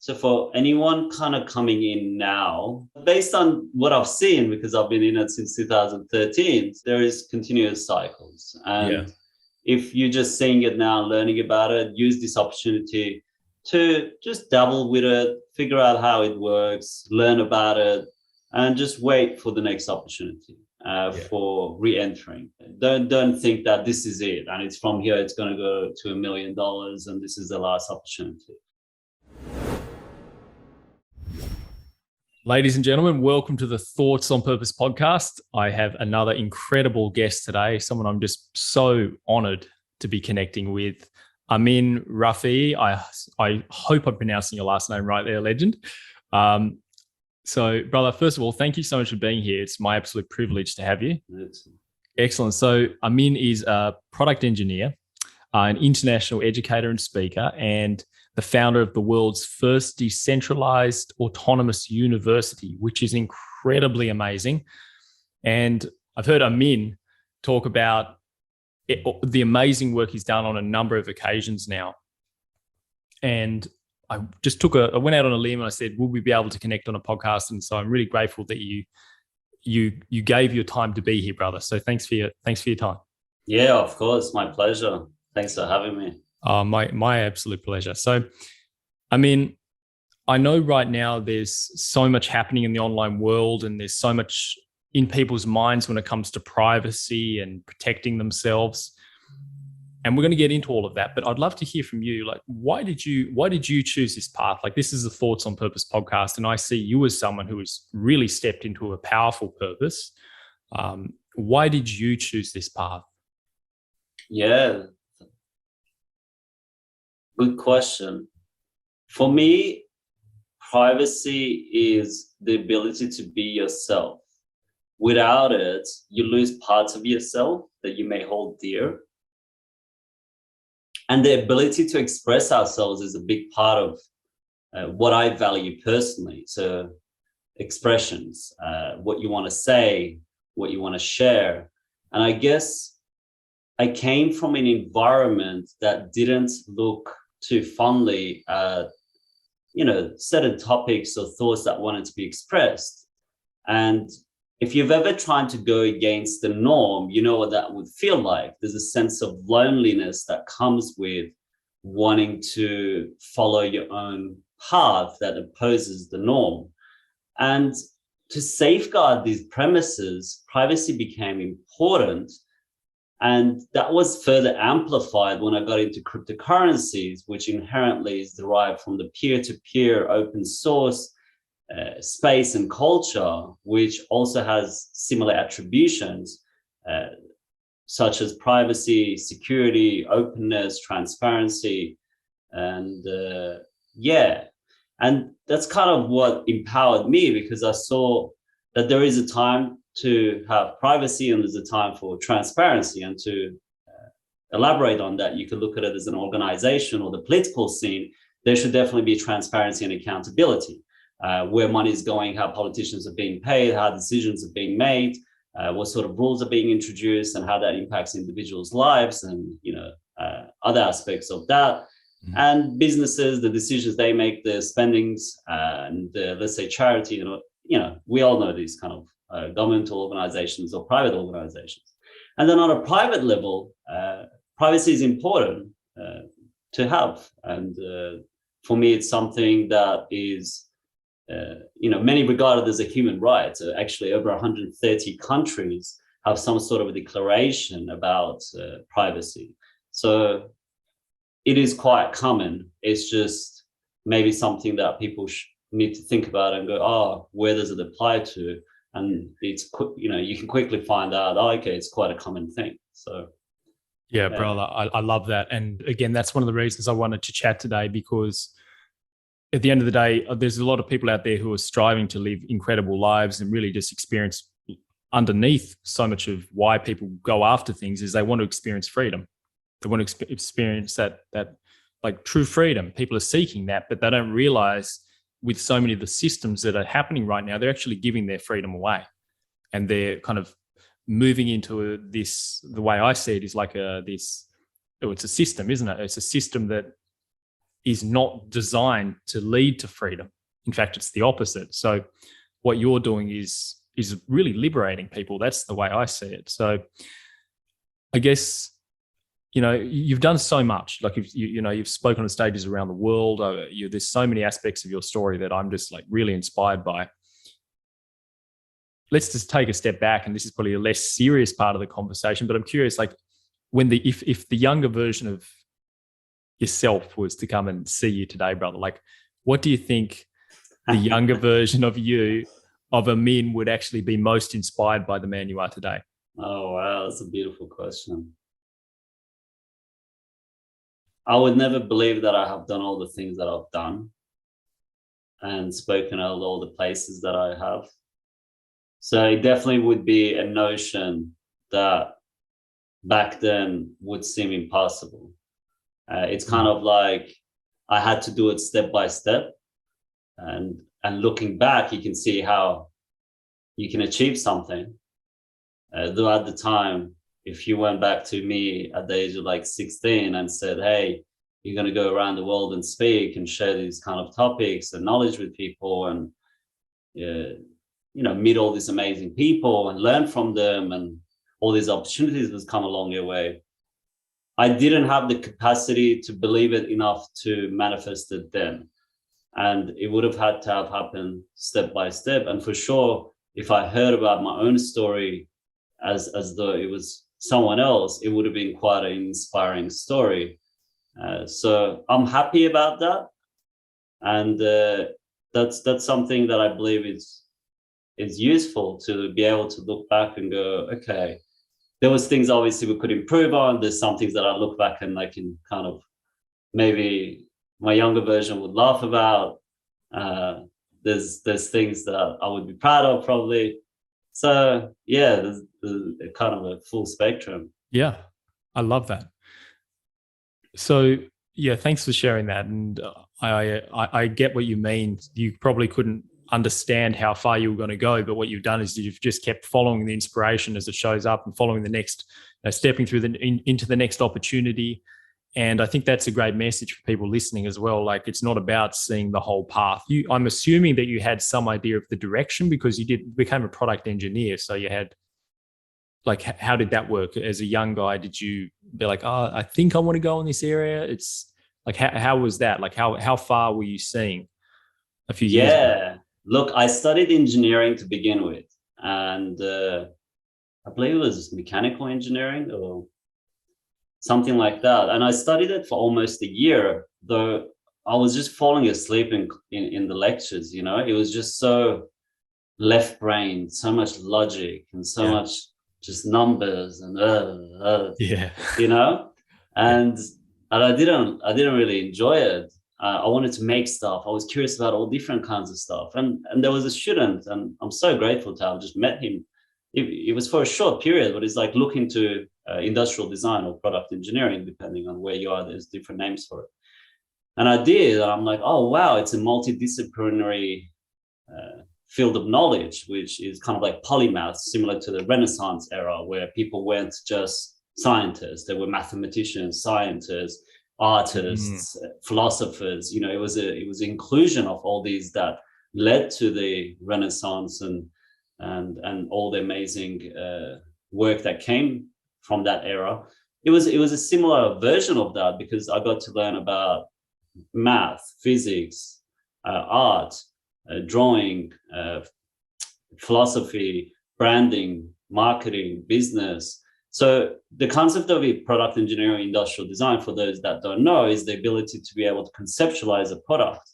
So for anyone kind of coming in now, based on what I've seen, because I've been in it since 2013, there is continuous cycles. And if you're just seeing it now, learning about it, use this opportunity to just dabble with it, figure out how it works, learn about it, and just wait for the next opportunity for re-entering. Don't think that this is it, and it's from here, it's going to go to $1 million, and this is the last opportunity. Ladies and gentlemen, welcome to the Thoughts on Purpose podcast. I have another incredible guest today, someone I'm just so honored to be connecting with, Amin Rafiee. I hope I'm pronouncing your last name right there, legend. So, brother, first of all, thank you so much for being here. It's my absolute privilege to have you. Excellent. So, Amin is a product engineer, an international educator and speaker, and the founder of the world's first decentralized autonomous university, which is incredibly amazing. And I've heard Amin talk about the amazing work he's done on a number of occasions now. And I just I went out on a limb and I said, will we be able to connect on a podcast? And so I'm really grateful that you gave your time to be here, brother. So thanks for your time. Yeah, of course. My pleasure. Thanks for having me. My absolute pleasure. So, I mean, I know right now there's so much happening in the online world and there's so much in people's minds when it comes to privacy and protecting themselves. And we're going to get into all of that, but I'd love to hear from you. Like, why did you choose this path? Like, this is the Thoughts on Purpose podcast, and I see you as someone who has really stepped into a powerful purpose. Why did you choose this path? Yeah. Good question. For me, privacy is the ability to be yourself. Without it, you lose parts of yourself that you may hold dear. And the ability to express ourselves is a big part of what I value personally. So expressions, what you want to say, what you want to share. And I guess I came from an environment that didn't look too fondly at, certain topics or thoughts that wanted to be expressed. And if you've ever tried to go against the norm, you know what that would feel like. There's a sense of loneliness that comes with wanting to follow your own path that opposes the norm. And to safeguard these premises, privacy became important. And that was further amplified when I got into cryptocurrencies, which inherently is derived from the peer-to-peer open source space and culture, which also has similar attributions, such as privacy, security, openness, transparency, and and that's kind of what empowered me, because I saw that there is a time to have privacy and there's a time for transparency. And to elaborate on that, you could look at it as an organization or the political scene. There should definitely be transparency and accountability. Where money is going, how politicians are being paid, how decisions are being made, what sort of rules are being introduced, and how that impacts individuals' lives, and other aspects of that. Mm-hmm. And businesses, the decisions they make, the spendings, and let's say charity. We all know these kind of governmental organizations or private organizations. And then on a private level, privacy is important to have. And for me, it's something that is many regard it as a human right. Actually, over 130 countries have some sort of a declaration about privacy. So it is quite common. It's just maybe something that people need to think about and go, where does it apply to? And it's, you can quickly find out, okay, it's quite a common thing. So yeah, brother, I love that. And again, that's one of the reasons I wanted to chat today, because at the end of the day, there's a lot of people out there who are striving to live incredible lives and really just experience underneath so much of why people go after things is they want to experience freedom. They want to experience that like true freedom. People are seeking that, but they don't realize with so many of the systems that are happening right now, they're actually giving their freedom away. And they're kind of moving into the way I see it is like it's a system, isn't it? It's a system that is not designed to lead to freedom. In fact, it's the opposite. So what you're doing is really liberating people. That's the way I see it. So I guess, you've done so much. Like you've spoken on stages around the world. There's so many aspects of your story that I'm just like really inspired by. Let's just take a step back, and this is probably a less serious part of the conversation, but I'm curious, like if the younger version of yourself was to come and see you today, brother, like what do you think the younger version of you, of Amin, would actually be most inspired by the man you are today? Oh, wow. That's a beautiful question. I would never believe that I have done all the things that I've done and spoken out all the places that I have. So it definitely would be a notion that back then would seem impossible. It's kind of like I had to do it step by step. And looking back, you can see how you can achieve something. Though at the time, if you went back to me at the age of like 16 and said, hey, you're going to go around the world and speak and share these kind of topics and knowledge with people and, meet all these amazing people and learn from them and all these opportunities has come along your way. I didn't have the capacity to believe it enough to manifest it then. And it would have had to have happened step by step. And for sure, if I heard about my own story as though it was someone else, it would have been quite an inspiring story. So I'm happy about that. And that's something that I believe is useful, to be able to look back and go, okay, there was things obviously we could improve on. There's some things that I look back and I can kind of, maybe my younger version would laugh about. There's things that I would be proud of probably. So yeah, there's kind of a full spectrum. Yeah, I love that. So yeah, thanks for sharing that. And I get what you mean. You probably couldn't understand how far you were going to go, but what you've done is you've just kept following the inspiration as it shows up and following the next, stepping through into the next opportunity. And I think that's a great message for people listening as well. Like, it's not about seeing the whole path. I'm assuming that you had some idea of the direction because you became a product engineer. So you had, like, how did that work? As a young guy, did you be like, oh, I think I want to go in this area? It's like, how was that? Like, how far were you seeing a few years ago? Yeah, look, I studied engineering to begin with. And I believe it was mechanical engineering or something like that. And I studied it for almost a year, though I was just falling asleep in the lectures, It was just so left-brained, so much logic and so much just numbers and and I didn't really enjoy it. I wanted to make stuff. I was curious about all different kinds of stuff. And there was a student, and I'm so grateful to have just met him. It was for a short period, but it's like look into industrial design or product engineering, depending on where you are. There's different names for it. And I did, and I'm like, oh, wow, it's a multidisciplinary field of knowledge, which is kind of like polymath, similar to the Renaissance era, where people weren't just scientists. They were mathematicians, scientists, artists, philosophers. It was an inclusion of all these that led to the Renaissance and all the amazing work that came from that era. It was a similar version of that, because I got to learn about math, physics, art, drawing, philosophy, branding, marketing, business. So the concept of product engineering, industrial design, for those that don't know, is the ability to be able to conceptualize a product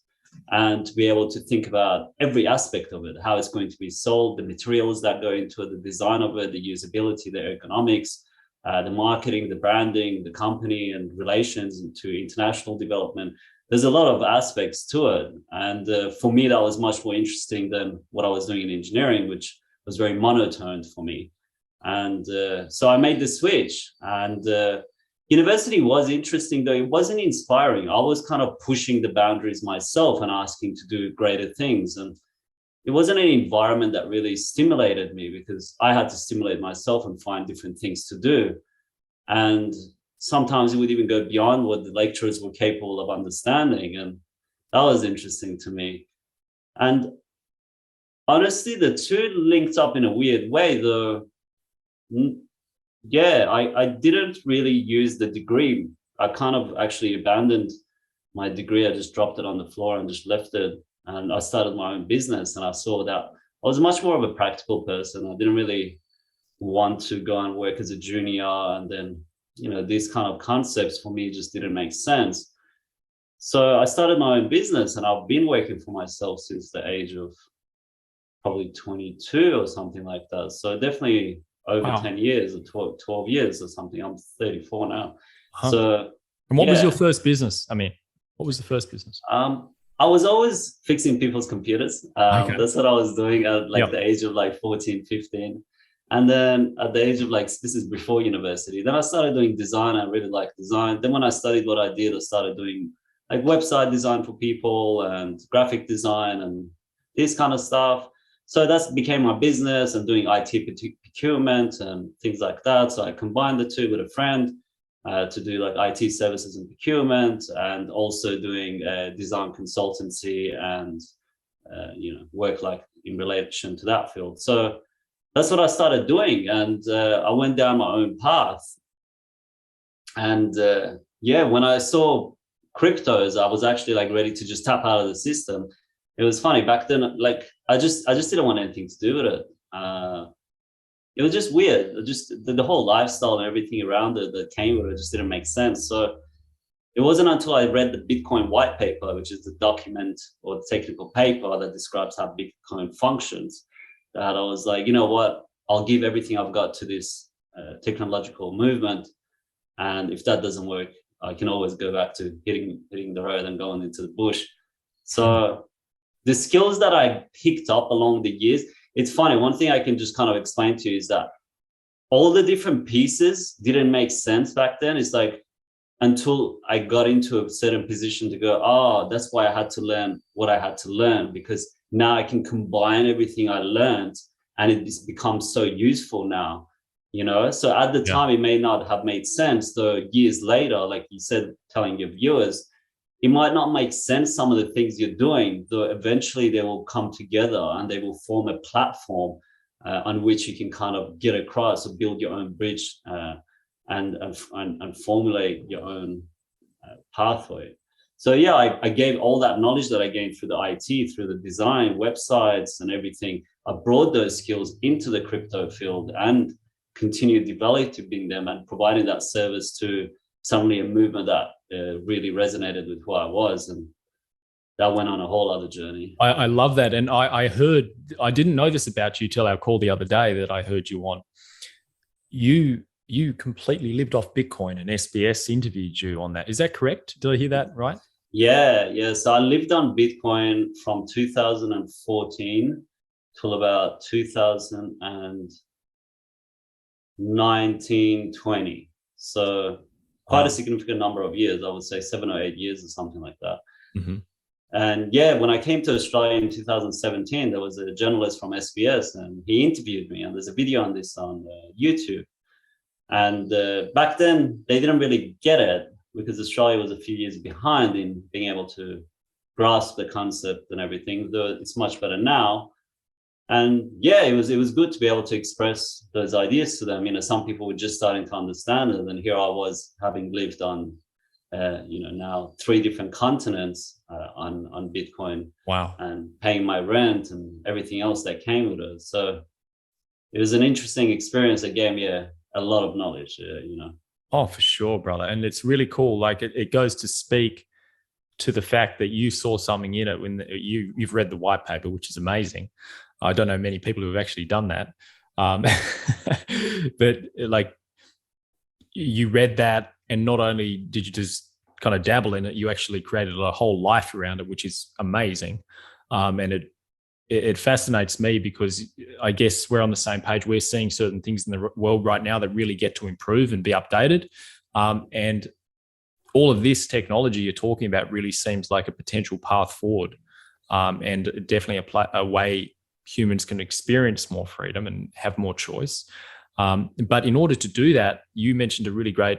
and to be able to think about every aspect of it, how it's going to be sold, the materials that go into it, the design of it, the usability, the ergonomics, the marketing, the branding, the company and relations to international development. There's a lot of aspects to it. And for me, that was much more interesting than what I was doing in engineering, which was very monotone for me. And so I made the switch. And university was interesting, though it wasn't inspiring. I was kind of pushing the boundaries myself and asking to do greater things. And it wasn't an environment that really stimulated me, because I had to stimulate myself and find different things to do. And sometimes it would even go beyond what the lecturers were capable of understanding. And that was interesting to me. And honestly, the two linked up in a weird way, though. Yeah, I didn't really use the degree. I kind of actually abandoned my degree. I just dropped it on the floor and just left it. And I started my own business, and I saw that I was much more of a practical person. I didn't really want to go and work as a junior, and then, these kind of concepts for me just didn't make sense. So I started my own business, and I've been working for myself since the age of probably 22 or something like that. So definitely over 10 years or 12 years or something. I'm 34 now. So, and what was your first business? I mean, what was the first business? I was always fixing people's computers. That's what I was doing at the age of 14, 15. And then at the age of this is before university, then I started doing design. I really liked design. Then when I studied what I did, I started doing website design for people and graphic design and this kind of stuff. So that became my business, and doing IT procurement and things like that. So I combined the two with a friend to do IT services and procurement, and also doing design consultancy and work in relation to that field. So that's what I started doing, and I went down my own path. And when I saw cryptos, I was actually ready to just tap out of the system. It was funny back then. I just didn't want anything to do with it. It was just weird. Just the whole lifestyle and everything around it that came with it just didn't make sense. So it wasn't until I read the Bitcoin white paper, which is the document or the technical paper that describes how Bitcoin functions, that I was like, you know what? I'll give everything I've got to this technological movement. And if that doesn't work, I can always go back to hitting the road and going into the bush. So the skills that I picked up along the years, it's funny. One thing I can just kind of explain to you is that all the different pieces didn't make sense back then. It's until I got into a certain position to go, that's why I had to learn what I had to learn, because now I can combine everything I learned, and it becomes so useful now, So at the time, it may not have made sense, though years later, like you said, telling your viewers, it might not make sense, some of the things you're doing, though eventually they will come together and they will form a platform on which you can kind of get across or build your own bridge and formulate your own pathway. So I gave all that knowledge that I gained through the IT, through the design, websites and everything. I brought those skills into the crypto field and continued developing them and providing that service to suddenly a movement that really resonated with who I was, and that went on a whole other journey. I love that. And I didn't know this about you till our call the other day that I heard you on. You completely lived off Bitcoin, and SBS interviewed you on that. Is that correct? Did I hear that right? Yeah. So I lived on Bitcoin from 2014 till about 2019, 20. So quite a significant number of years, I would say 7 or 8 years or something like that. Mm-hmm. And when I came to Australia in 2017, there was a journalist from SBS, and he interviewed me, and there's a video on this on YouTube. And back then, they didn't really get it, because Australia was a few years behind in being able to grasp the concept and everything, though it's much better now. And it was good to be able to express those ideas to them. Some people were just starting to understand it, and here I was, having lived on, now 3 different continents on Bitcoin. Wow! And paying my rent and everything else that came with it. So it was an interesting experience that gave me a lot of knowledge. Oh, for sure, brother. And it's really cool. It goes to speak to the fact that you saw something in it when you've read the white paper, which is amazing. I don't know many people who have actually done that. But you read that, and not only did you just kind of dabble in it, you actually created a whole life around it, which is amazing. And it fascinates me, because I guess we're on the same page. We're seeing certain things in the world right now that really get to improve and be updated. And all of this technology you're talking about really seems like a potential path forward, and definitely a way humans can experience more freedom and have more choice. But in order to do that, you mentioned a really great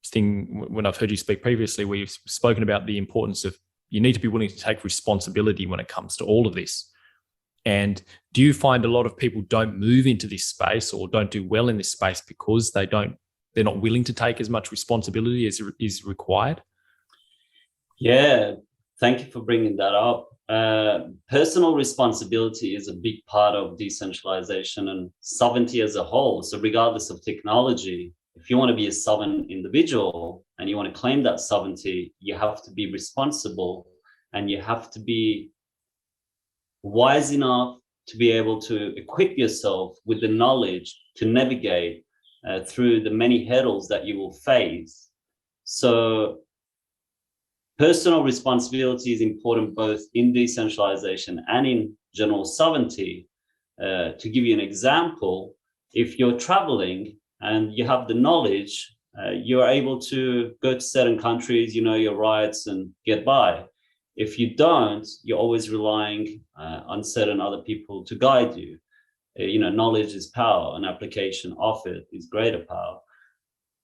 thing when I've heard you speak previously, where you've spoken about the importance of you need to be willing to take responsibility when it comes to all of this. And do you find a lot of people don't move into this space or don't do well in this space because they're not willing to take as much responsibility as is required? Yeah, thank you for bringing that up. Personal responsibility is a big part of decentralization and sovereignty as a whole. So regardless of technology, if you want to be a sovereign individual and you want to claim that sovereignty, you have to be responsible and you have to be wise enough to be able to equip yourself with the knowledge to navigate through the many hurdles that you will face. So personal responsibility is important both in decentralization and in general sovereignty. To give you an example, if you're traveling and you have the knowledge, you're able to go to certain countries, you know your rights and get by. If you don't, you're always relying on certain other people to guide you. Knowledge is power, and application of it is greater power.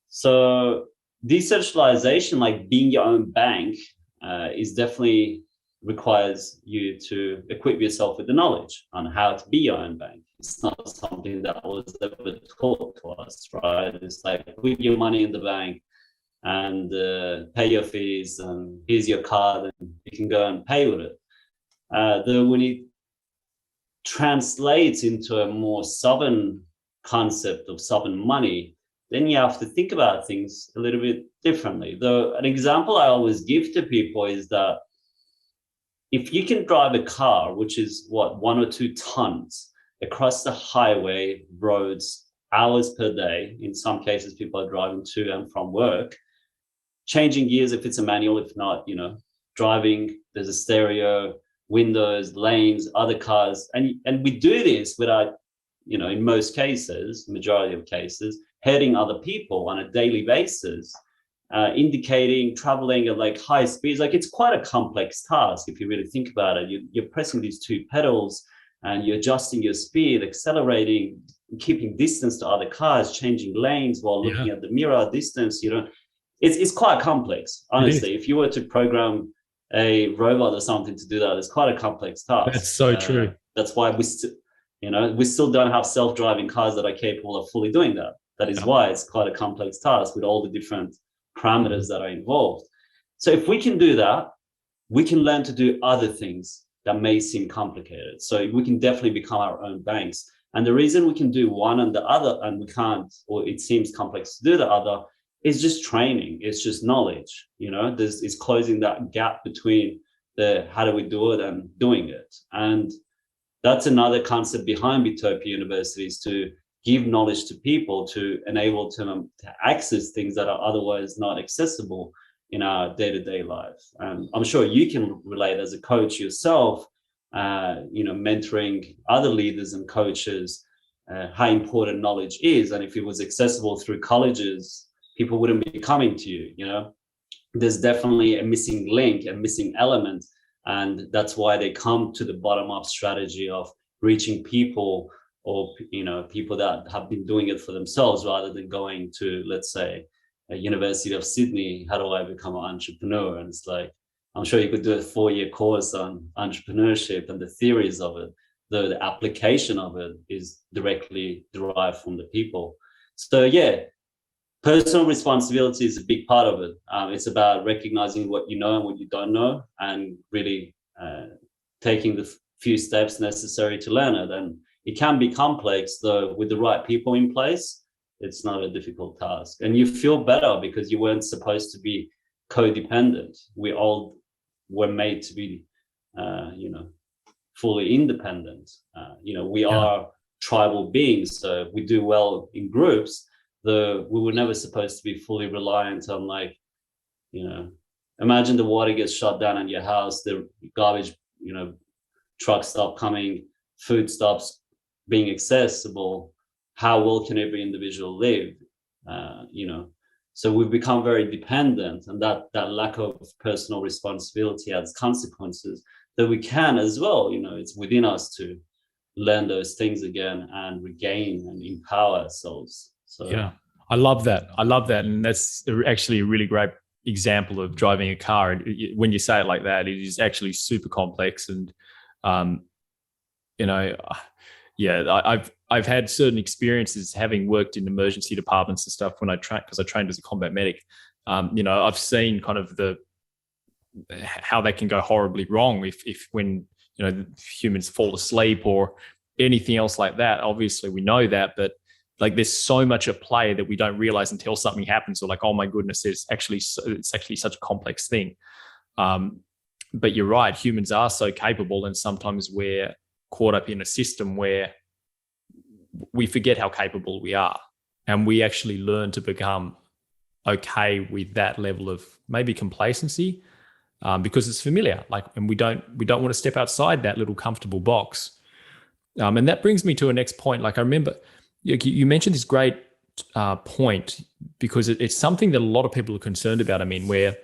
So decentralization, like being your own bank, is definitely requires you to equip yourself with the knowledge on how to be your own bank. It's not something that was ever taught to us, right? It's like put your money in the bank and pay your fees, and here's your card, and you can go and pay with it. Though when it translates into a more sovereign concept of sovereign money, then you have to think about things a little bit differently. Though an example I always give to people is that if you can drive a car, which is 1 or 2 tons across the highway roads, hours per day, in some cases people are driving to and from work, changing gears if it's a manual, if not, driving, there's a stereo, windows, lanes, other cars. And we do this without, in most cases, majority of cases, hurting other people on a daily basis, indicating traveling at like high speeds. Like it's quite a complex task if you really think about it. You're pressing these 2 pedals and you're adjusting your speed, accelerating, keeping distance to other cars, changing lanes while looking at the mirror distance. It's quite complex, honestly. If you were to program a robot or something to do that, it's quite a complex task. That's so true. That's why we still don't have self-driving cars that are capable of fully doing that. That is why it's quite a complex task with all the different parameters that are involved. So if we can do that, we can learn to do other things that may seem complicated. So we can definitely become our own banks. And the reason we can do one and the other, and we can't, or it seems complex to do the other, is just training. It's just knowledge. It's closing that gap between the how do we do it and doing it. And that's another concept behind Bittopia University, is to give knowledge to people to enable them to access things that are otherwise not accessible in our day-to-day life. And I'm sure you can relate as a coach yourself, mentoring other leaders and coaches, how important knowledge is. And if it was accessible through colleges, people wouldn't be coming to you. There's definitely a missing link, a missing element. And that's why they come to the bottom-up strategy of reaching people, or people that have been doing it for themselves, rather than going to, let's say, a University of Sydney, how do I become an entrepreneur? And it's like, I'm sure you could do a 4-year course on entrepreneurship and the theories of it, though the application of it is directly derived from the people. So personal responsibility is a big part of it. It's about recognizing what you know and what you don't know, and really taking the few steps necessary to learn it. And it can be complex, though with the right people in place, it's not a difficult task. And you feel better because you weren't supposed to be codependent. We all were made to be, fully independent. We are tribal beings, so we do well in groups, though we were never supposed to be fully reliant on, imagine the water gets shut down in your house, the garbage, trucks stop coming, food stops being accessible. How well can every individual live? So we've become very dependent, and that lack of personal responsibility has consequences that we can as well. It's within us to learn those things again and regain and empower ourselves. So I love that. And that's actually a really great example of driving a car. And when you say it like that, it is actually super complex. And, you know, I've had certain experiences having worked in emergency departments and stuff when I trained, because I trained as a combat medic. You know, I've seen kind of how that can go horribly wrong if when, you know, humans fall asleep or anything else like that. Obviously we know that, but like there's so much at play that we don't realize until something happens, or like, oh my goodness, it's actually such a complex thing. But you're right, humans are so capable, and sometimes we're caught up in a system where we forget how capable we are, and we actually learn to become okay with that level of maybe complacency, because it's familiar. Like, and we don't want to step outside that little comfortable box. And that brings me to a next point. Like, I remember you mentioned this great point, because it's something that a lot of people are concerned about. I mean, where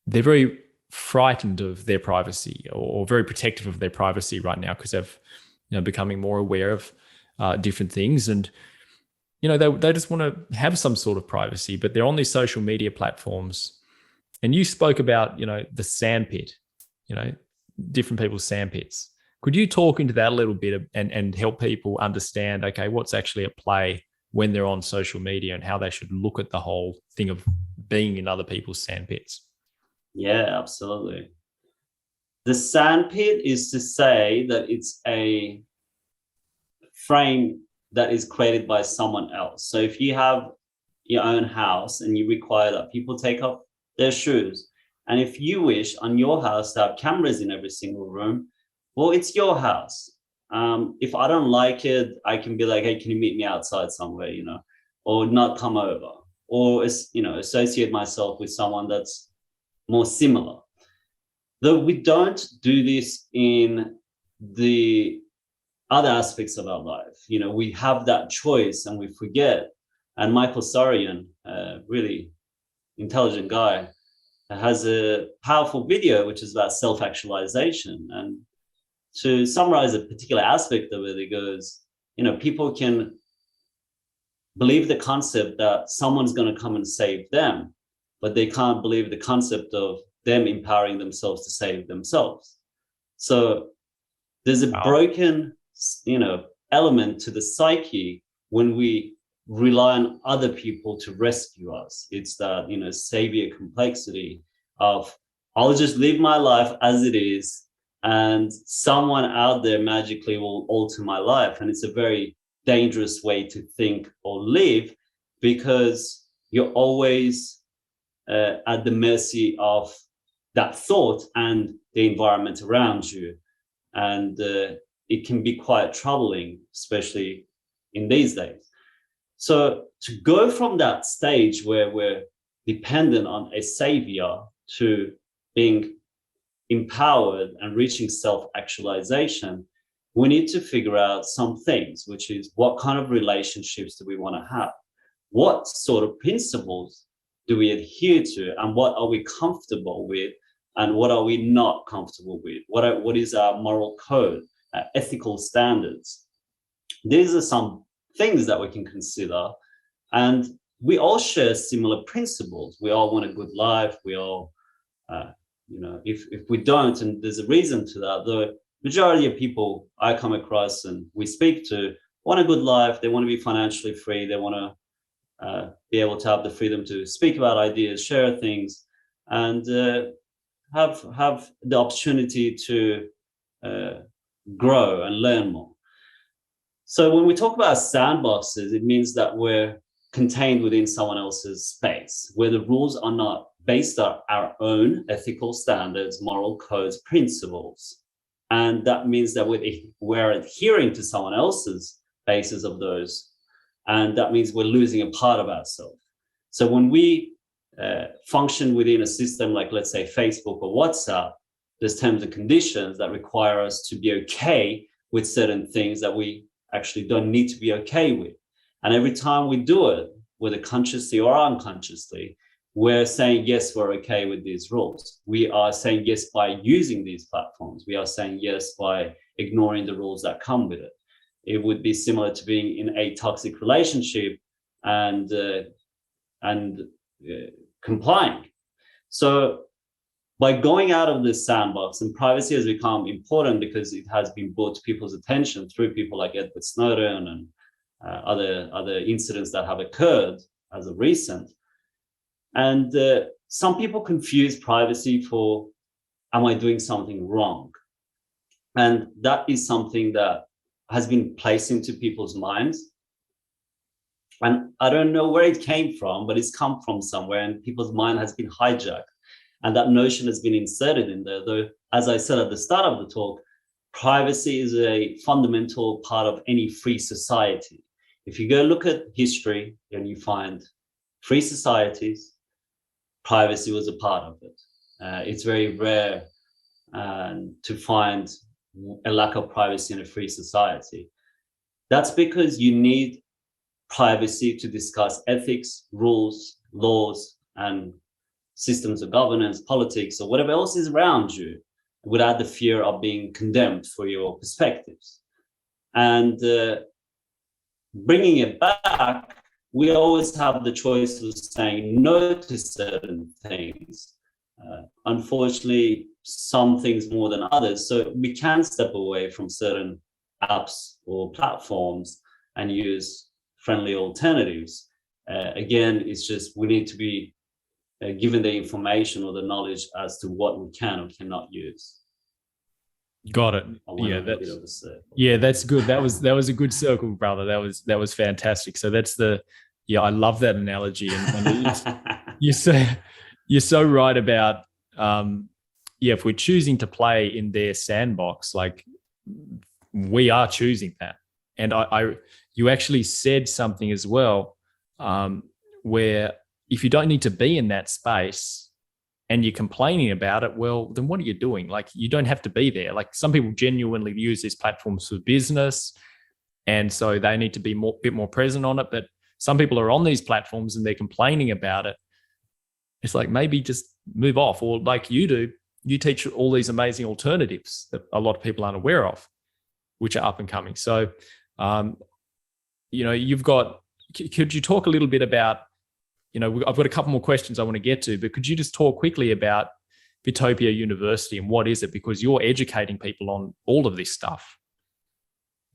they're very frightened of their privacy, or very protective of their privacy right now, because they've, you know, becoming more aware of different things, and you know, they just want to have some sort of privacy, but they're on these social media platforms. And you spoke about, you know, the sandpit, you know, different people's sandpits. Could you talk into that a little bit and help people understand, okay, what's actually at play when they're on social media, and how they should look at the whole thing of being in other people's sandpits? Yeah, absolutely. The sandpit is to say that it's a frame that is created by someone else. So if you have your own house and you require that people take off their shoes, and if you wish on your house to have cameras in every single room, well, it's your house. If I don't like it, I can be like, hey, can you meet me outside somewhere, you know, or not come over, or, you know, associate myself with someone that's more similar. Though we don't do this in the other aspects of our life. You know, we have that choice and we forget. And Michael Sarian, a really intelligent guy, has a powerful video which is about self-actualization. And to summarize a particular aspect of it, it goes, you know, people can believe the concept that someone's going to come and save them, but they can't believe the concept of them empowering themselves to save themselves. So there's a broken, you know, element to the psyche when we rely on other people to rescue us. It's that, you know, savior complexity of, I'll just live my life as it is, and someone out there magically will alter my life. And it's a very dangerous way to think or live, because you're always at the mercy of that thought and the environment around you. And it can be quite troubling, especially in these days. So to go from that stage where we're dependent on a savior to being empowered and reaching self-actualization, we need to figure out some things, which is, what kind of relationships do we want to have? What sort of principles do we adhere to? And what are we comfortable with? And what are we not comfortable with? What is our moral code, ethical standards? These are some things that we can consider. And we all share similar principles. We all want a good life. We all, you know, if we don't, and there's a reason to that, the majority of people I come across and we speak to want a good life. They want to be financially free. They want to be able to have the freedom to speak about ideas, share things, and have the opportunity to grow and learn more. So when we talk about sandboxes, it means that we're contained within someone else's space, where the rules are not based on our own ethical standards, moral codes, principles. And that means that we're adhering to someone else's basis of those. And that means we're losing a part of ourselves. So when we function within a system like, let's say, Facebook or WhatsApp, there's terms and conditions that require us to be okay with certain things that we actually don't need to be okay with. And every time we do it, whether consciously or unconsciously, we're saying, yes, we're okay with these rules. We are saying yes by using these platforms. We are saying yes by ignoring the rules that come with it. It would be similar to being in a toxic relationship and complying. So by going out of this sandbox, and privacy has become important because it has been brought to people's attention through people like Edward Snowden and other incidents that have occurred as of recent. And some people confuse privacy for, am I doing something wrong? And that is something that has been placed into people's minds. And I don't know where it came from, but it's come from somewhere, and people's mind has been hijacked. And that notion has been inserted in there. Though, as I said at the start of the talk, privacy is a fundamental part of any free society. If you go look at history and you find free societies, privacy was a part of it. It's very rare to find a lack of privacy in a free society. That's because you need privacy to discuss ethics, rules, laws, and systems of governance, politics, or whatever else is around you, without the fear of being condemned for your perspectives. And bringing it back, we always have the choice of saying no to certain things. Unfortunately, some things more than others. So we can step away from certain apps or platforms and use friendly alternatives. Again, it's just we need to be given the information or the knowledge as to what we can or cannot use. Got it. Yeah, that's good. That was a good circle, brother. That was fantastic. So that's I love that analogy. And you're so right about if we're choosing to play in their sandbox, like we are choosing that. And you actually said something as well, where if you don't need to be in that space and you're complaining about it, well, then what are you doing? Like, you don't have to be there. Like, some people genuinely use these platforms for business, and so they need to be a bit more present on it. But some people are on these platforms and they're complaining about it. It's like, maybe just move off, or like you do, you teach all these amazing alternatives that a lot of people aren't aware of, which are up and coming. So, could you talk a little bit about, I've got a couple more questions I want to get to, but could you just talk quickly about Bittopia University and what is it? Because you're educating people on all of this stuff.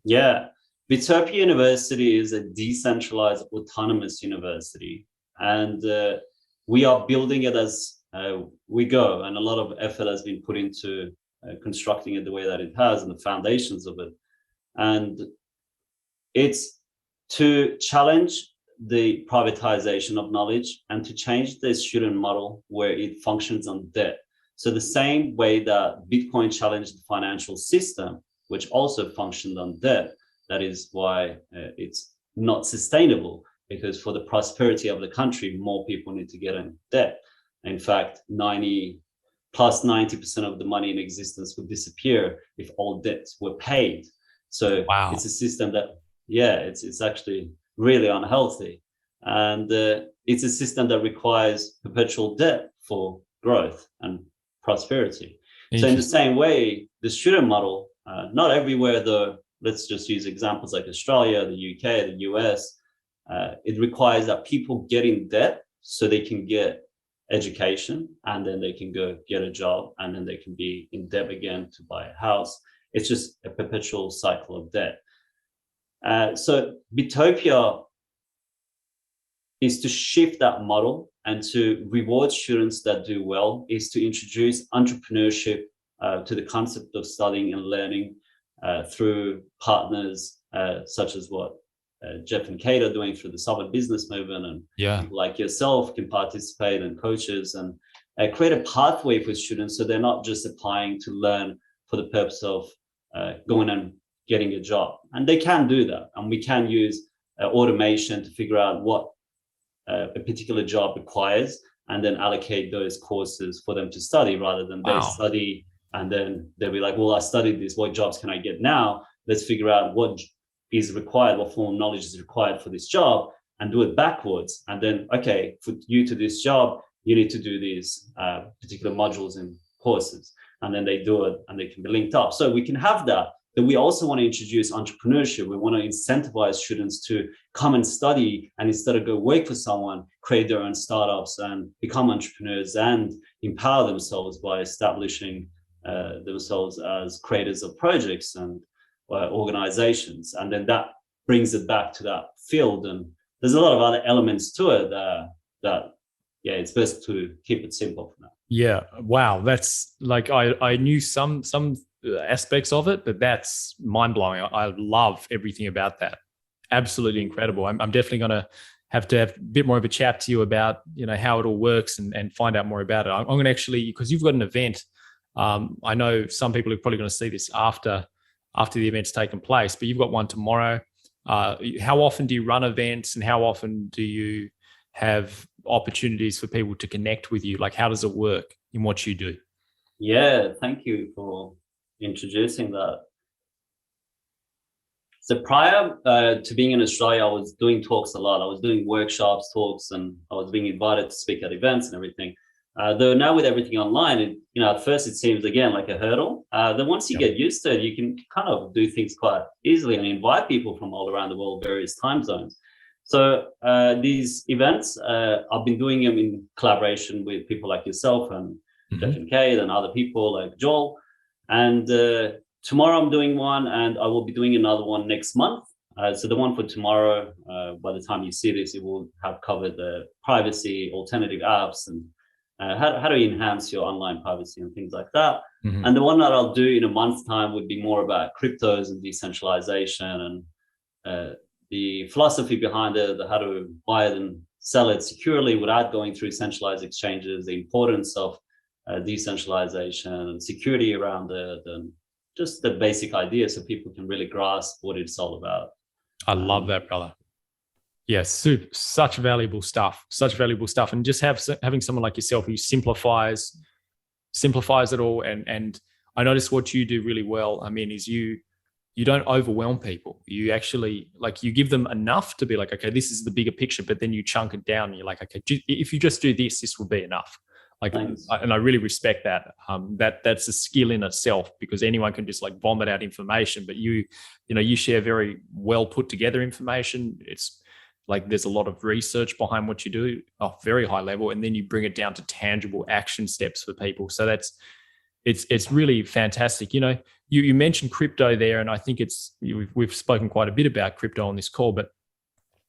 Yeah. Bittopia University is a decentralized autonomous university, and we are building it as we go, and a lot of effort has been put into constructing it the way that it has and the foundations of it. And it's to challenge the privatization of knowledge and to change the student model where it functions on debt. So the same way that Bitcoin challenged the financial system, which also functioned on debt, that is why it's not sustainable, because for the prosperity of the country, more people need to get in debt. In fact, 90% of the money in existence would disappear if all debts were paid. So wow. It's a system that, it's actually really unhealthy. And it's a system that requires perpetual debt for growth and prosperity. So in the same way, the student model, not everywhere though, let's just use examples like Australia, the UK, the US, it requires that people get in debt so they can get education, and then they can go get a job, and then they can be in debt again to buy a house. It's just a perpetual cycle of debt. So Bittopia is to shift that model and to reward students that do well, is to introduce entrepreneurship to the concept of studying and learning through partners such as what Jeff and Kate are doing through the Southern Business Movement, and people like yourself can participate, and coaches, and create a pathway for students so they're not just applying to learn for the purpose of going and getting a job. And they can do that, and we can use automation to figure out what a particular job requires, and then allocate those courses for them to study, rather than they study and then they'll be like, well, I studied this, what jobs can I get now? Let's figure out what is required, what form of knowledge is required for this job, and do it backwards. And then, okay, for you to this job, you need to do these particular modules and courses, and then they do it and they can be linked up. So we can have that that we also want to introduce entrepreneurship. We want to incentivize students to come and study, and instead of go work for someone, create their own startups and become entrepreneurs and empower themselves by establishing themselves as creators of projects and organizations. And then that brings it back to that field. And there's a lot of other elements to it that it's best to keep it simple for now. Yeah. Wow. That's like, I knew some aspects of it, but that's mind blowing. I love everything about that. Absolutely incredible. I'm definitely going to have a bit more of a chat to you about, how it all works and find out more about it. I'm going to actually, because you've got an event, I know some people are probably going to see this after the event's taken place, but you've got one tomorrow. How often do you run events, and how often do you have opportunities for people to connect with you? Like, how does it work in what you do? Yeah, thank you for introducing that. So prior to being in Australia, I was doing talks a lot. I was doing workshops, talks, and I was being invited to speak at events and everything. Though now with everything online, at first it seems again like a hurdle. Then once you get used to it, you can kind of do things quite easily and invite people from all around the world, various time zones. So these events, I've been doing them in collaboration with people like yourself and Jeff and Kate and other people like Joel. And tomorrow I'm doing one, and I will be doing another one next month. So the one for tomorrow, by the time you see this, it will have covered the privacy, alternative apps, and how to enhance your online privacy and things like that. And the one that I'll do in a month's time would be more about cryptos and decentralization and the philosophy behind it, how to buy it and sell it securely without going through centralized exchanges, the importance of decentralization and security around it, and just the basic idea so people can really grasp what it's all about. I love that, brother. Yes, yeah, such valuable stuff. And just having someone like yourself who simplifies it all. And I notice what you do really well, I mean, is you don't overwhelm people. You actually, like, you give them enough to be like, okay, this is the bigger picture, but then you chunk it down and you're like, okay, if you just do this will be enough. Like, and I really respect that. That's a skill in itself, because anyone can just like vomit out information, but you share very well put together information. It's like there's a lot of research behind what you do, very high level, and then you bring it down to tangible action steps for people. So it's really fantastic. You mentioned crypto there, and I think we've spoken quite a bit about crypto on this call, but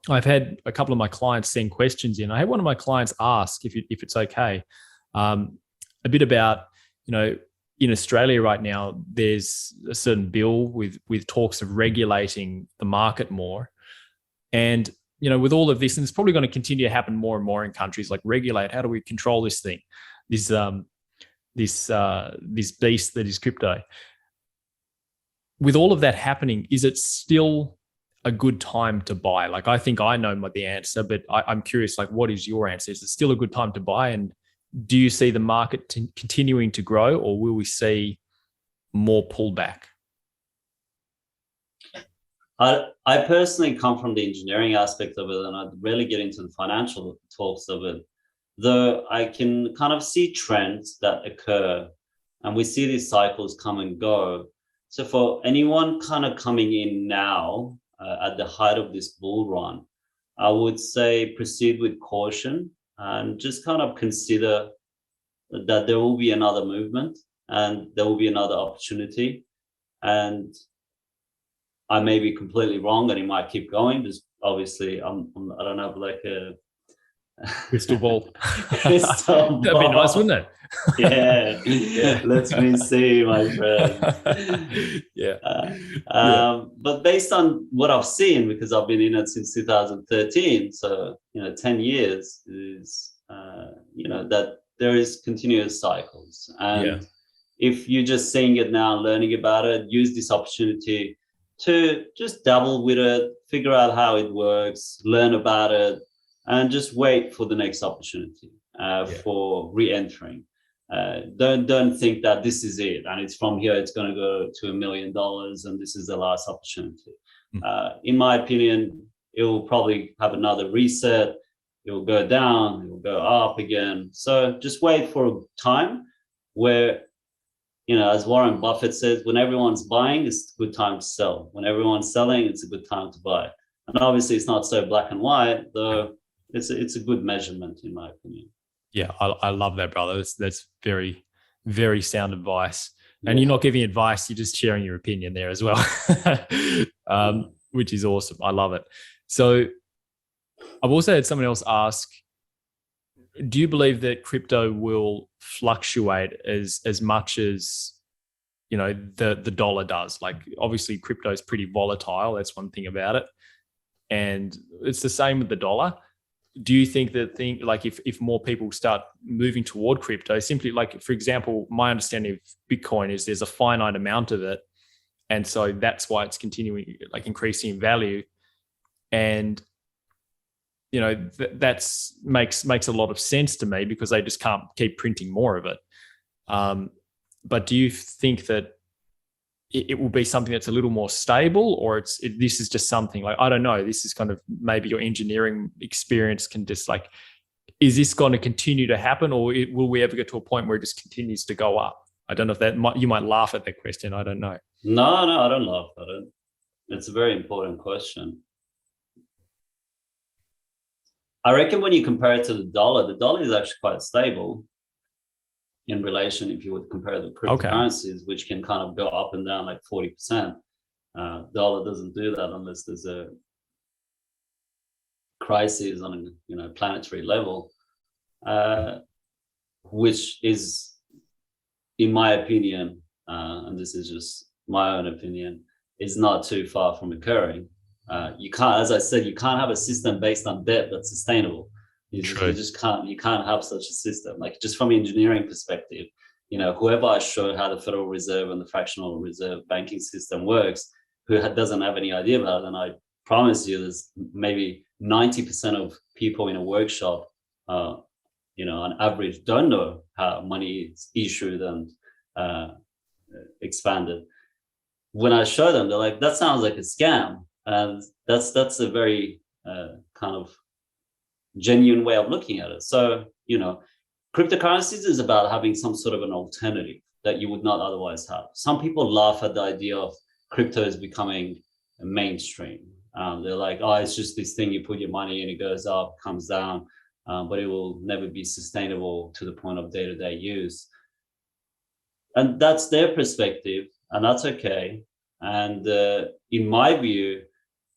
I've had a couple of my clients send questions in. I had one of my clients ask if it's okay, a bit about, in Australia right now, there's a certain bill with talks of regulating the market more. And, with all of this, and it's probably going to continue to happen more and more in countries, like regulate, how do we control this thing, this beast that is crypto? With all of that happening, is it still a good time to buy? Like, I think I know the answer, but I'm curious, like, what is your answer? Is it still a good time to buy? And do you see the market continuing to grow, or will we more pullback? I personally come from the engineering aspect of it, and I rarely get into the financial talks of it, though I can kind of see trends that occur, and we see these cycles come and go. So for anyone kind of coming in now at the height of this bull run, I would say proceed with caution and just kind of consider that there will be another movement and there will be another opportunity. And I may be completely wrong and it might keep going. Just obviously, I don't have like a crystal ball. Crystal ball. That'd be nice, wouldn't it? Yeah. Let me see, my friend. But based on what I've seen, because I've been in it since 2013, so 10 years is that there is continuous cycles, and if you're just seeing it now, learning about it, use this opportunity to just dabble with it, figure out how it works, learn about it, and just wait for the next opportunity for re-entering. Don't think that this is it and it's from here it's going to go to $1 million and this is the last opportunity. In my opinion, it will probably have another reset. It will go down, it will go up again. So just wait for a time where as Warren Buffett says, when everyone's buying, it's a good time to sell. When everyone's selling, it's a good time to buy. And obviously, it's not so black and white, though. It's a good measurement, in my opinion. Yeah, I love that, brother. That's very, very sound advice. And you're not giving advice; you're just sharing your opinion there as well, which is awesome. I love it. So, I've also had someone else ask, do you believe that crypto will fluctuate as much as the dollar does? Like, obviously crypto is pretty volatile. That's one thing about it. And it's the same with the dollar. Do you think that if more people start moving toward crypto, simply like, for example, my understanding of Bitcoin is there's a finite amount of it. And so that's why it's continuing, like, increasing in value. And that's makes a lot of sense to me, because they just can't keep printing more of it. But do you think that it will be something that's a little more stable, or this is just something like, I don't know, this is kind of maybe your engineering experience can just like, is this going to continue to happen, or will we ever get to a point where it just continues to go up? I don't know if you might laugh at that question. I don't know. No, I don't laugh at it. It's a very important question. I reckon when you compare it to the dollar is actually quite stable in relation, if you would compare the cryptocurrencies, which can kind of go up and down like 40%. Dollar doesn't do that unless there's a crisis on a planetary level, which is, in my opinion, and this is just my own opinion, is not too far from occurring. You can't, as I said, you can't have a system based on debt that's sustainable. You just can't. You can't have such a system. Like, just from an engineering perspective, whoever I showed how the Federal Reserve and the fractional reserve banking system works, who doesn't have any idea about it, and I promise you, there's maybe 90% of people in a workshop, on average, don't know how money is issued and expanded. When I show them, they're like, "That sounds like a scam." And that's a very kind of genuine way of looking at it. So, cryptocurrencies is about having some sort of an alternative that you would not otherwise have. Some people laugh at the idea of crypto is becoming mainstream. They're like, "Oh, it's just this thing you put your money in, it goes up, comes down, but it will never be sustainable to the point of day-to-day use." And that's their perspective, and that's okay. And in my view,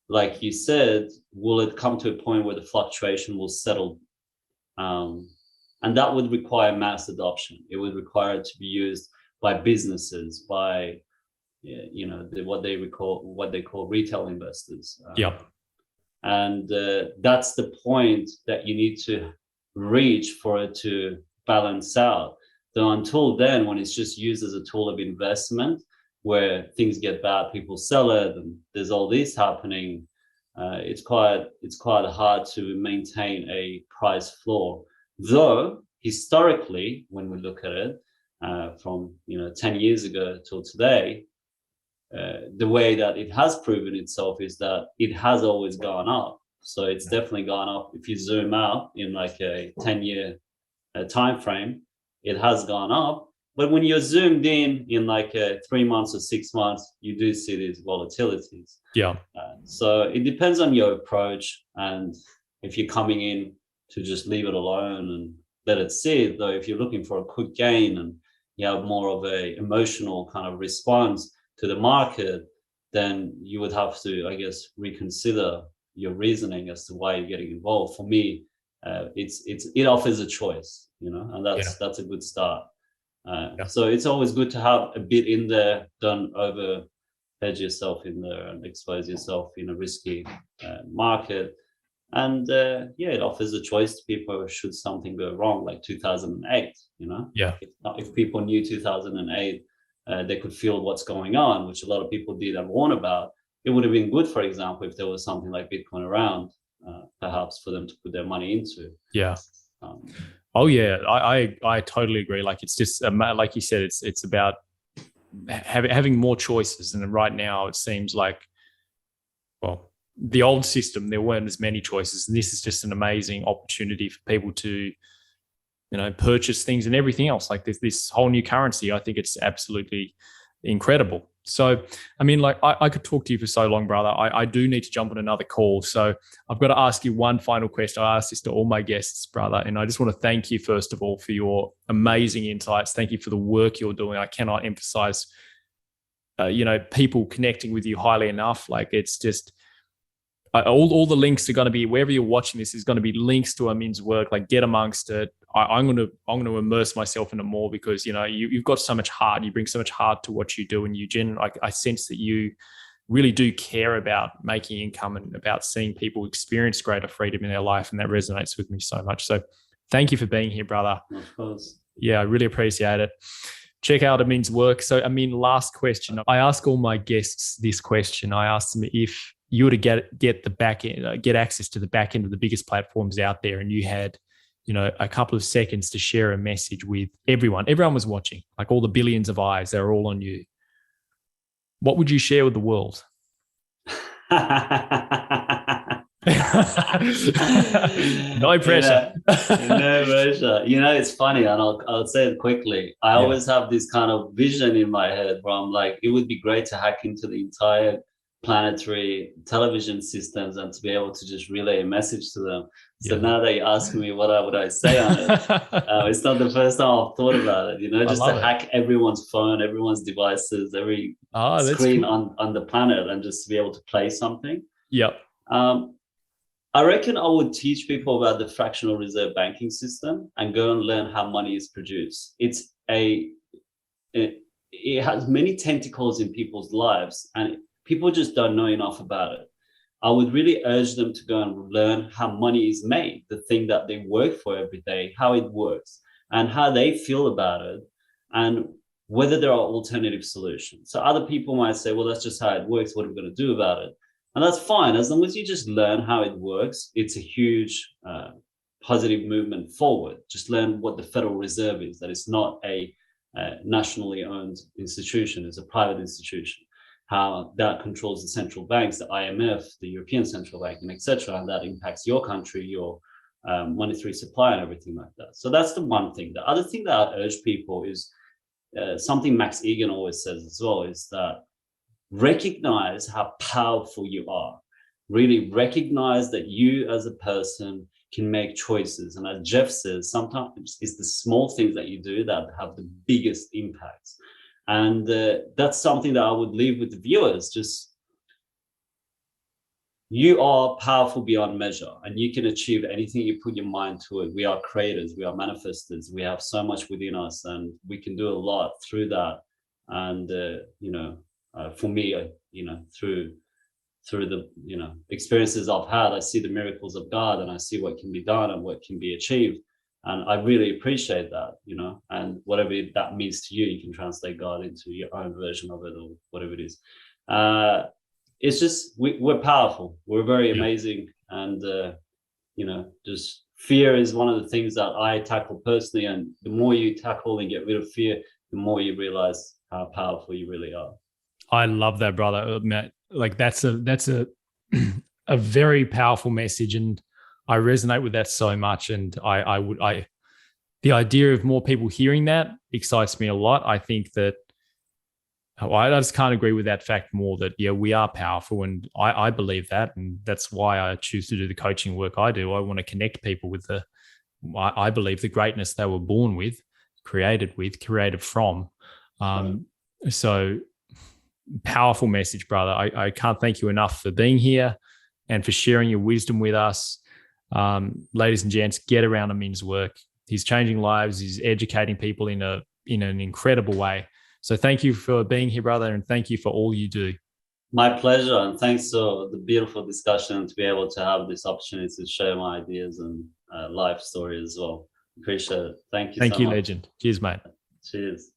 like you said, will it come to a point where the fluctuation will settle? And that would require mass adoption. It would require it to be used by businesses, by what they call retail investors. And that's the point that you need to reach for it to balance out. So until then, when it's just used as a tool of investment, where things get bad, people sell it, and there's all this happening, it's quite hard to maintain a price floor. Though historically, when we look at it from 10 years ago till today, the way that it has proven itself is that it has always gone up. So it's definitely gone up. If you zoom out in like a 10-year time frame, it has gone up. But when you're zoomed in like 3 months or 6 months, you do see these volatilities. So it depends on your approach, and if you're coming in to just leave it alone and let it sit. Though if you're looking for a quick gain and you have more of a emotional kind of response to the market, then you would have to, I guess, reconsider your reasoning as to why you're getting involved. For me, it offers a choice, and that's a good start. So it's always good to have a bit in there. Don't over hedge yourself in there and expose yourself in a risky market. And it offers a choice to people should something go wrong, like 2008. If people knew 2008, they could feel what's going on, which a lot of people did and warn about. It would have been good, for example, if there was something like Bitcoin around, perhaps for them to put their money into. Oh yeah, I totally agree. Like, it's just like you said, it's about having more choices. And right now, it seems like, well, the old system, there weren't as many choices, and this is just an amazing opportunity for people to purchase things and everything else. Like this whole new currency. I think it's absolutely incredible. So, I mean, like I could talk to you for so long, brother. I do need to jump on another call. So I've got to ask you one final question. I ask this to all my guests, brother. And I just want to thank you, first of all, for your amazing insights. Thank you for the work you're doing. I cannot emphasize, people connecting with you highly enough. Like it's just, all the links are going to be, wherever you're watching this, is going to be links to Amin's work. Like get amongst it. I'm going to immerse myself in it more, because you've got so much heart. You bring so much heart to what you do, and I sense that you really do care about making income and about seeing people experience greater freedom in their life, and that resonates with me so much. So thank you for being here, brother. Of course. Yeah, I really appreciate it. Check out Amin's work. So Amin, last question. I ask all my guests this question. I ask them, if you were to get the back end, get access to the back end of the biggest platforms out there, and you had a couple of seconds to share a message with everyone. Everyone was watching, like all the billions of eyes, they were all on you. What would you share with the world? No pressure. No pressure. It's funny, and I'll say it quickly. I always have this kind of vision in my head where I'm like, it would be great to hack into the entire planetary television systems and to be able to just relay a message to them. So now that you ask me what would I say on it, it's not the first time I've thought about it, just to hack everyone's phone, everyone's devices, every screen on the planet, and just to be able to play something. Yep. I reckon I would teach people about the fractional reserve banking system and go and learn how money is produced. It has many tentacles in people's lives, and people just don't know enough about it. I would really urge them to go and learn how money is made, the thing that they work for every day, how it works, and how they feel about it, and whether there are alternative solutions. So other people might say, well, that's just how it works. What are we going to do about it? And that's fine. As long as you just learn how it works, it's a huge positive movement forward. Just learn what the Federal Reserve is, that it's not a nationally owned institution, it's a private institution. How that controls the central banks, the IMF, the European Central Bank, and etc. And that impacts your country, your monetary supply, and everything like that. So that's the one thing. The other thing that I'd urge people is something Max Egan always says as well, is that recognize how powerful you are. Really recognize that you as a person can make choices. And as Jeff says, sometimes it's the small things that you do that have the biggest impacts. And that's something that I would leave with the viewers. Just, you are powerful beyond measure, and you can achieve anything you put your mind to it. We are creators, we are manifestors, we have so much within us, and we can do a lot through that. And for me, through the experiences I've had, I see the miracles of God, and I see what can be done and what can be achieved. And I really appreciate that, and whatever that means to you, you can translate God into your own version of it, or whatever it is. It's just, we're powerful. We're very amazing. And, just fear is one of the things that I tackle personally. And the more you tackle and get rid of fear, the more you realize how powerful you really are. I love that, brother. Matt, like that's a very powerful message. And I resonate with that so much. And the idea of more people hearing that excites me a lot. I think that I just can't agree with that fact more, that, we are powerful. And I believe that. And that's why I choose to do the coaching work I do. I want to connect people with I believe the greatness they were born with, created from. So powerful message, brother. I can't thank you enough for being here and for sharing your wisdom with us. Ladies and gents, get around Amin's work. He's changing lives. He's educating people in an incredible way. So thank you for being here, brother, and thank you for all you do. My pleasure, and thanks for the beautiful discussion, to be able to have this opportunity to share my ideas and life story as well. Appreciate it. Thank you. Thank you, legend. Cheers, mate. Cheers.